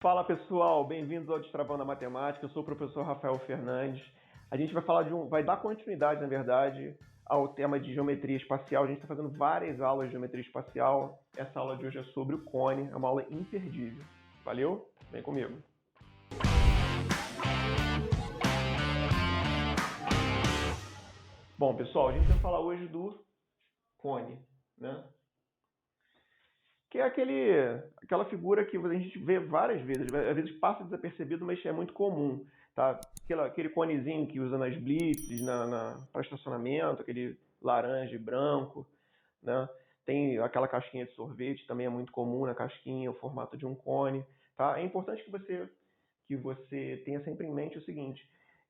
Fala pessoal, bem-vindos ao Destravando a Matemática. Eu sou o professor Rafael Fernandes. A gente vai falar vai dar continuidade, na verdade, ao tema de geometria espacial. A gente está fazendo várias aulas de geometria espacial. Essa aula de hoje é sobre o cone, é uma aula imperdível. Valeu? Vem comigo. Bom, pessoal, a gente vai falar hoje do cone, né? Que é aquela figura que a gente vê várias vezes, às vezes passa desapercebido, mas é muito comum, tá? Aquele conezinho que usa nas blitzes, para estacionamento, aquele laranja e branco, né? Tem aquela casquinha de sorvete, também é muito comum na casquinha, o formato de um cone, tá? É importante que você tenha sempre em mente o seguinte,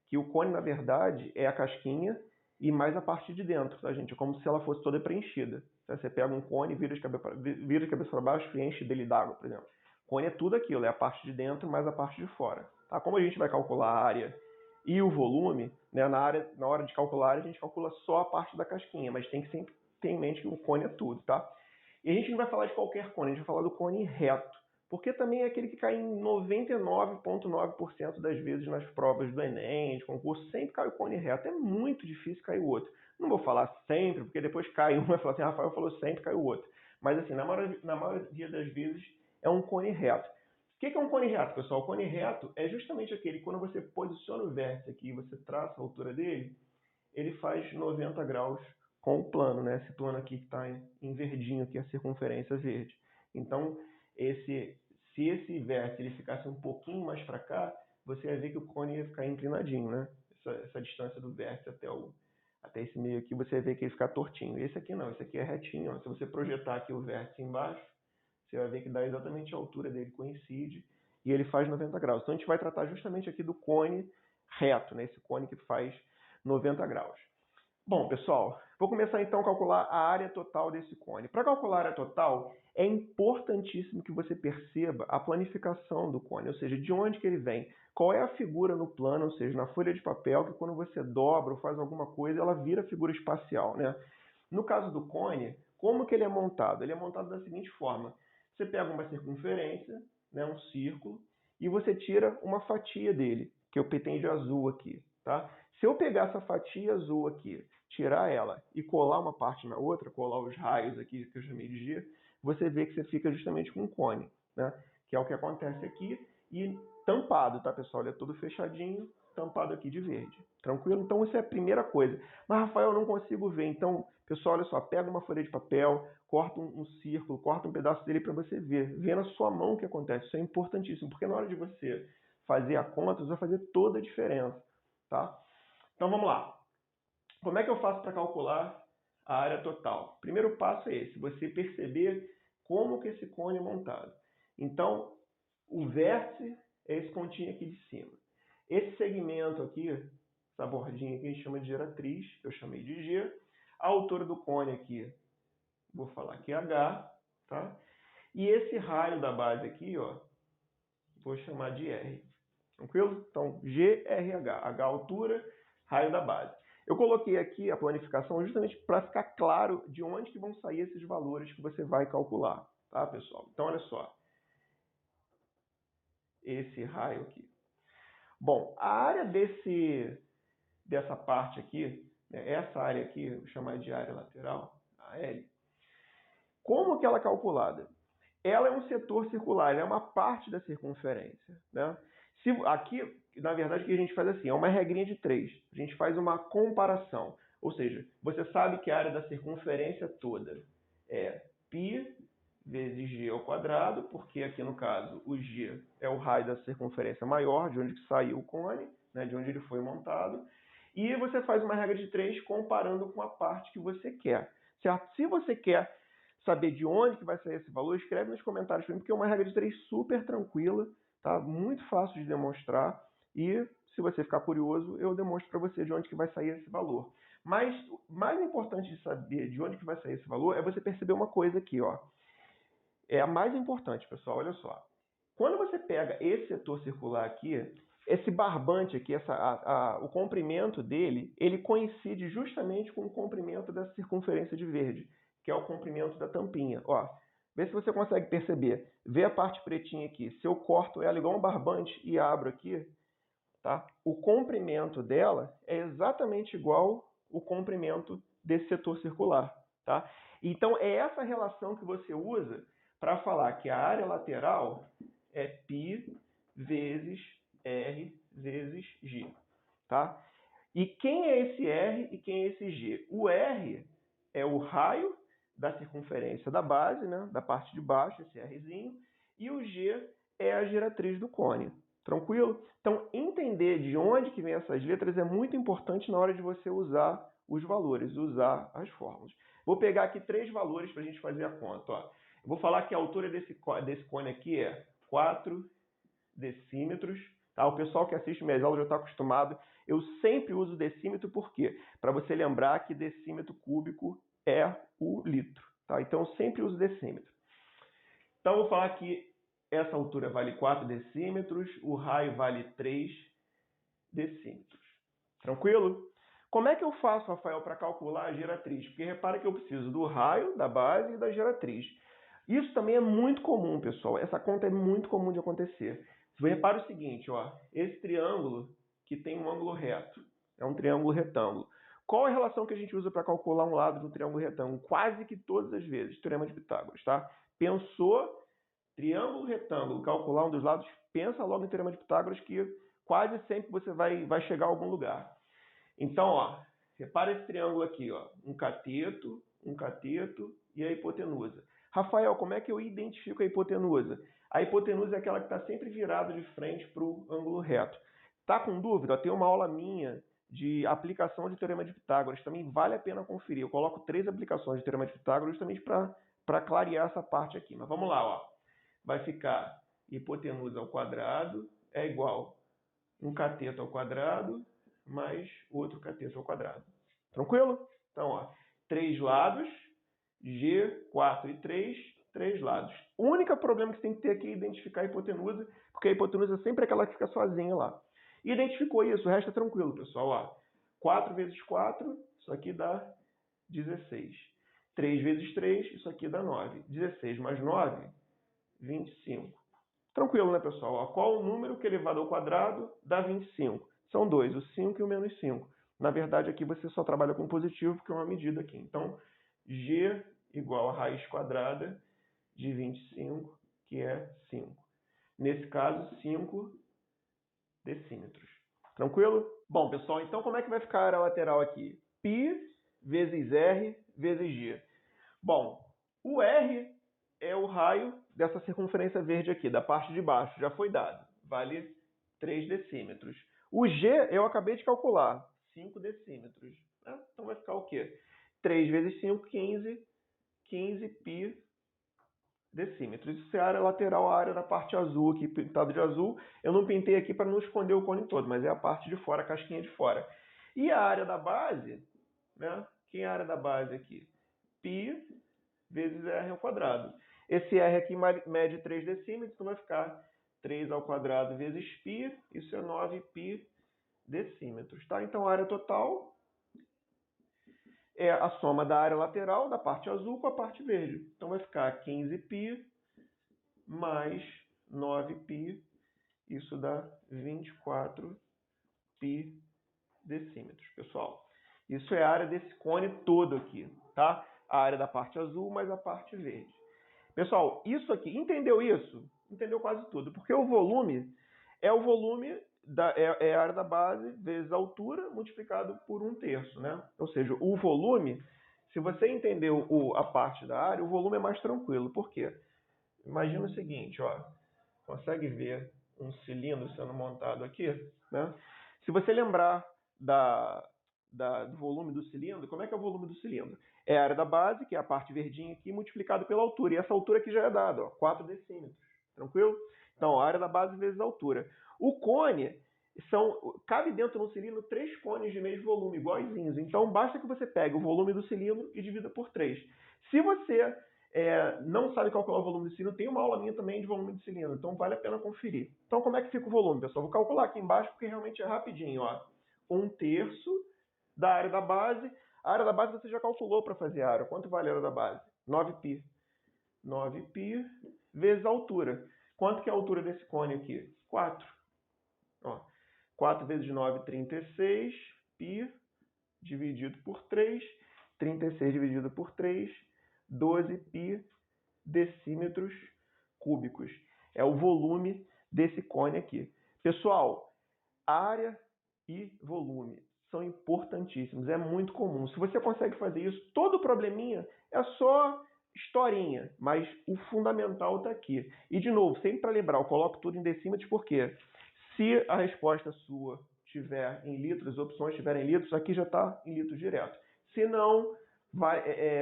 que o cone, na verdade, é a casquinha e mais a parte de dentro, tá, gente? É como se ela fosse toda preenchida. Você pega um cone, vira de cabeça para baixo e enche dele d'água, por exemplo. Cone é tudo aquilo, é a parte de dentro mais a parte de fora. Tá? Como a gente vai calcular a área e o volume, né, na hora de calcular, a gente calcula só a parte da casquinha, mas tem que sempre ter em mente que o cone é tudo, tá? E a gente não vai falar de qualquer cone, a gente vai falar do cone reto, porque também é aquele que cai em 99,9% das vezes nas provas do Enem, de concurso, sempre cai o cone reto. É muito difícil cair o outro. Não vou falar sempre, porque depois cai um e vai falar assim, Rafael falou sempre, cai o outro. Mas assim, na maioria das vezes é um cone reto. O que é um cone reto, pessoal? O cone reto é justamente aquele, quando você posiciona o vértice aqui e você traça a altura dele, ele faz 90 graus com o plano, né? Esse plano aqui que está em verdinho, aqui, a circunferência verde. Então, se esse vértice ele ficasse um pouquinho mais para cá, você ia ver que o cone ia ficar inclinadinho, né? Essa distância do vértice até esse meio aqui, você ia ver que ele fica tortinho. Esse aqui não, esse aqui é retinho. Ó. Se você projetar aqui o vértice embaixo, você vai ver que dá exatamente a altura dele, coincide, e ele faz 90 graus. Então, a gente vai tratar justamente aqui do cone reto, né? Esse cone que faz 90 graus. Bom, pessoal, vou começar então a calcular a área total desse cone. Para calcular a área total, é importantíssimo que você perceba a planificação do cone, ou seja, de onde que ele vem, qual é a figura no plano, ou seja, na folha de papel, que quando você dobra ou faz alguma coisa, ela vira figura espacial, né? No caso do cone, como que ele é montado? Ele é montado da seguinte forma: você pega uma circunferência, né, um círculo, e você tira uma fatia dele, que eu pretendo de azul aqui, tá? Se eu pegar essa fatia azul aqui, tirar ela e colar uma parte na outra, colar os raios aqui que eu chamei de G, você vê que você fica justamente com um cone, né? Que é o que acontece aqui, e tampado, tá, pessoal? Ele é todo fechadinho, tampado aqui de verde. Tranquilo? Então, isso é a primeira coisa. Mas, Rafael, eu não consigo ver. Então, pessoal, olha só, pega uma folha de papel, corta um círculo, corta um pedaço dele para você ver. Vê na sua mão o que acontece. Isso é importantíssimo, porque na hora de você fazer a conta, isso vai fazer toda a diferença, tá? Então, vamos lá. Como é que eu faço para calcular a área total? O primeiro passo é esse, você perceber como que esse cone é montado. Então, o vértice é esse pontinho aqui de cima. Esse segmento aqui, essa bordinha aqui, a gente chama de geratriz, eu chamei de G. A altura do cone aqui, vou falar que é H, tá? E esse raio da base aqui, ó, vou chamar de R. Tranquilo? Então, GRH, H altura, raio da base. Eu coloquei aqui a planificação justamente para ficar claro de onde que vão sair esses valores que você vai calcular, tá, pessoal? Então, olha só. Esse raio aqui. Bom, a área dessa parte aqui, né, essa área aqui, eu vou chamar de área lateral, a L, como que ela é calculada? Ela é um setor circular, ela é uma parte da circunferência, né? Aqui, na verdade, o que a gente faz assim, é uma regrinha de 3. A gente faz uma comparação. Ou seja, você sabe que a área da circunferência toda é π vezes g ao quadrado, porque aqui no caso o g é o raio da circunferência maior, de onde que saiu o cone, né, de onde ele foi montado. E você faz uma regra de 3 comparando com a parte que você quer, certo? Se você quer saber de onde que vai sair esse valor, escreve nos comentários para mim, porque é uma regra de 3 super tranquila, tá? Muito fácil de demonstrar, e se você ficar curioso, eu demonstro para você de onde que vai sair esse valor. Mas o mais importante de saber de onde que vai sair esse valor é você perceber uma coisa aqui, ó. É a mais importante, pessoal, olha só. Quando você pega esse setor circular aqui, esse barbante aqui, o comprimento dele, ele coincide justamente com o comprimento da circunferência de verde, que é o comprimento da tampinha. Ó, Vê se você consegue perceber. Vê a parte pretinha aqui. Se eu corto ela igual um barbante e abro aqui, tá? O comprimento dela é exatamente igual o comprimento desse setor circular, tá? Então, é essa relação que você usa para falar que a área lateral é π vezes R vezes G, tá? E quem é esse R e quem é esse G? O R é o raio da circunferência da base, né, da parte de baixo, esse Rzinho, e o G é a giratriz do cone. Tranquilo? Então, entender de onde que vem essas letras é muito importante na hora de você usar os valores, usar as fórmulas. Vou pegar aqui 3 valores para a gente fazer a conta. Ó. Eu vou falar que a altura desse cone aqui é 4 decímetros. Tá? O pessoal que assiste minhas aulas já está acostumado. Eu sempre uso decímetro, por quê? Para você lembrar que decímetro cúbico é o litro. Tá? Então, eu sempre uso decímetro. Então, eu vou falar que essa altura vale 4 decímetros, o raio vale 3 decímetros. Tranquilo? Como é que eu faço, Rafael, para calcular a giratriz? Porque repara que eu preciso do raio, da base e da giratriz. Isso também é muito comum, pessoal. Essa conta é muito comum de acontecer. Repara o seguinte, ó, esse triângulo que tem um ângulo reto, é um triângulo retângulo. Qual é a relação que a gente usa para calcular um lado do triângulo retângulo? Quase que todas as vezes, teorema de Pitágoras, tá? Pensou, triângulo retângulo, calcular um dos lados, pensa logo em teorema de Pitágoras que quase sempre você vai chegar a algum lugar. Então, ó, repara esse triângulo aqui, ó, um cateto e a hipotenusa. Rafael, como é que eu identifico a hipotenusa? A hipotenusa é aquela que está sempre virada de frente para o ângulo reto. Tá com dúvida? Tem uma aula minha de aplicação de teorema de Pitágoras. Também vale a pena conferir. Eu coloco 3 aplicações de teorema de Pitágoras justamente para clarear essa parte aqui. Mas vamos lá, ó. Vai ficar hipotenusa ao quadrado é igual um cateto ao quadrado mais outro cateto ao quadrado. Tranquilo? Então, ó, 3 lados, G, 4 e 3 lados. O único problema que você tem que ter aqui é identificar a hipotenusa, porque a hipotenusa é sempre aquela que fica sozinha lá. Identificou isso, o resto é tranquilo, pessoal. Ó, 4 vezes 4, isso aqui dá 16. 3 vezes 3, isso aqui dá 9. 16 mais 9, 25. Tranquilo, né, pessoal? Ó, qual o número que elevado ao quadrado dá 25? São 2, o 5 e o menos 5. Na verdade, aqui você só trabalha com positivo, porque é uma medida aqui. Então, G igual a raiz quadrada de 25, que é 5. Nesse caso, 5 decímetros. Tranquilo? Bom, pessoal, então como é que vai ficar a área lateral aqui? Π vezes R vezes G. Bom, o R é o raio dessa circunferência verde aqui, da parte de baixo, já foi dado. Vale 3 decímetros. O G eu acabei de calcular, 5 decímetros. Né? Então vai ficar o quê? 3 vezes 5, 15. 15 π decímetros. Isso é a área lateral, a área da parte azul aqui, pintado de azul. Eu não pintei aqui para não esconder o cone todo, mas é a parte de fora, a casquinha de fora. E a área da base, né? Quem é a área da base aqui? Π vezes R ao quadrado. Esse R aqui mede 3 decímetros, então vai ficar 3 ao quadrado vezes π, isso é 9 π decímetros. Tá? Então a área total é a soma da área lateral, da parte azul, com a parte verde. Então vai ficar 15 π mais 9 π, isso dá 24 π decímetros, pessoal. Isso é a área desse cone todo aqui, tá? A área da parte azul mais a parte verde. Pessoal, isso aqui, entendeu isso? Entendeu quase tudo, porque o volume é o volume é a área da base vezes a altura multiplicado por 1/3, né? Ou seja, o volume, se você entendeu a parte da área, o volume é mais tranquilo. Por quê? Imagina o seguinte, ó, consegue ver um cilindro sendo montado aqui, né? Se você lembrar do volume do cilindro, como é que é o volume do cilindro? É a área da base, que é a parte verdinha aqui, multiplicado pela altura. E essa altura aqui já é dada, ó, 4 decímetros. Tranquilo? Então, a área da base vezes a altura. O cone, cabe dentro do cilindro 3 cones de mesmo volume, iguaizinhos. Então, basta que você pegue o volume do cilindro e divida por 3. Se você não sabe calcular o volume do cilindro, tem uma aula minha também de volume de cilindro. Então, vale a pena conferir. Então, como é que fica o volume, pessoal? Vou calcular aqui embaixo, porque realmente é rapidinho. Ó. 1/3 da área da base. A área da base você já calculou para fazer a área. Quanto vale a área da base? 9 π. 9π vezes a altura. Quanto que é a altura desse cone aqui? 4. Ó, 4 vezes 9, 36. Π dividido por 3. 36 dividido por 3. 12π decímetros cúbicos. É o volume desse cone aqui. Pessoal, área e volume são importantíssimos. É muito comum. Se você consegue fazer isso, todo probleminha é só historinha, mas o fundamental está aqui. E, de novo, sempre para lembrar, eu coloco tudo em decímetros, porque se a resposta sua tiver em litros, as opções estiverem em litros, aqui já está em litros direto. Se não,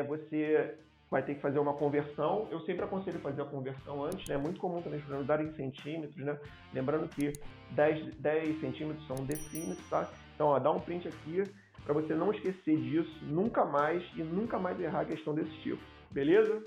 você vai ter que fazer uma conversão. Eu sempre aconselho fazer a conversão antes, né? É muito comum também os problemas darem em centímetros, né? Lembrando que 10 centímetros são decímetros, tá? Então, ó, dá um print aqui para você não esquecer disso nunca mais e nunca mais errar a questão desse tipo. Beleza?